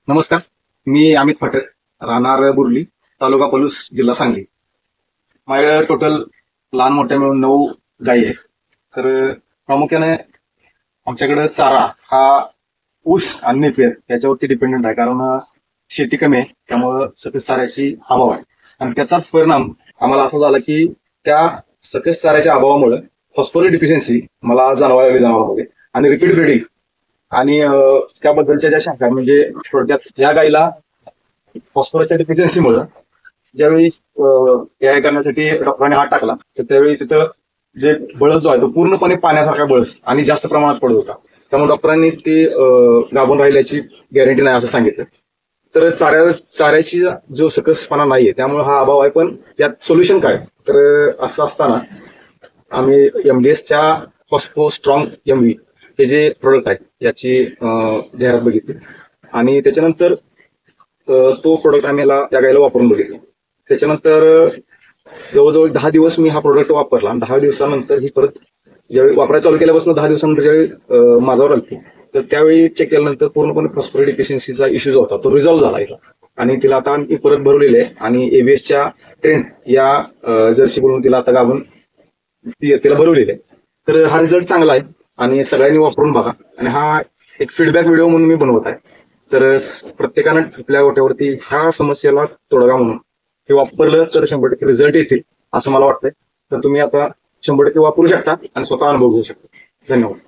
नमस्कार. मी अमित फटक, राहणार बुर्ली, तालुका पलूस, जिल्हा सांगली. माझ्याकडे टोटल लहान मोठ्या मिळून 9 गायी आहेत. तर प्रामुख्याने आमच्याकडे चारा हा ऊस आणि नेपियर याच्यावरती डिपेंडेंट आहे. कारण शेती कमी आहे, त्यामुळं सकस चाऱ्याची अभाव आहे. आणि त्याचाच परिणाम आम्हाला असा झाला की त्या सकस चाऱ्याच्या अभावामुळे फॉस्फरस डिफिशियन्सी मला जाणवायला लागली जनावरांमध्ये, आणि रिपीट ब्रीडिंग आणि त्याबद्दलच्या ज्या शंका म्हणजे थोडक्यात या गाईला फॉस्फरसच्या डिफिशियन्सीमुळे ज्यावेळी AI करण्यासाठी डॉक्टरांनी हात टाकला, तर त्यावेळी तिथं जे बळस जो आहे तो पूर्णपणे पाण्यासारखा बळस आणि जास्त प्रमाणात पडत होता. त्यामुळे डॉक्टरांनी ते गाभून राहिल्याची गॅरंटी नाही असं सांगितलं. तर चाऱ्याची जो सकसपणा नाहीये, त्यामुळे हा अभाव आहे. पण यात सोल्युशन काय? तर असं असताना आम्ही MDSच्या फॉस्फो स्ट्रॉंग MV हे जे प्रोडक्ट आहे याची जाहिरात बघितली, आणि त्याच्यानंतर तो प्रोडक्ट आम्ही त्या गायला वापरून बघितला. त्याच्यानंतर जवळजवळ 10 दिवस मी हा प्रोडक्ट वापरला. 10 दिवसानंतर ही परत ज्यावेळी वापरायला चालू केल्यापासून 10 दिवसानंतर ज्यावेळी माझ्यावर आली, तर त्यावेळी चेक केल्यानंतर पूर्णपणे फॉस्फरस डिफिशियन्सीचा इश्यू जो होता तो रिझॉल्व्ह झाला याचा. आणि तिला आता आणखी परत भरवलेले आहे, आणि ABSच्या ट्रेंड या जर्सी बोलून तिला आता गाभून तिला भरवलेले आहे. तर हा रिझल्ट चांगला आहे आणि सगळ्यांनी वापरून बघा. आणि हा एक फीडबॅक व्हिडिओ म्हणून मी बनवत आहे. तर प्रत्येकानं आपल्या गोट्यावरती ह्या समस्येला तोडगा म्हणून हे वापरलं तर 100% रिझल्ट येतील असं मला वाटतंय. तर तुम्ही आता 100% वापरू शकता आणि स्वतः अनुभव घेऊ शकता. धन्यवाद.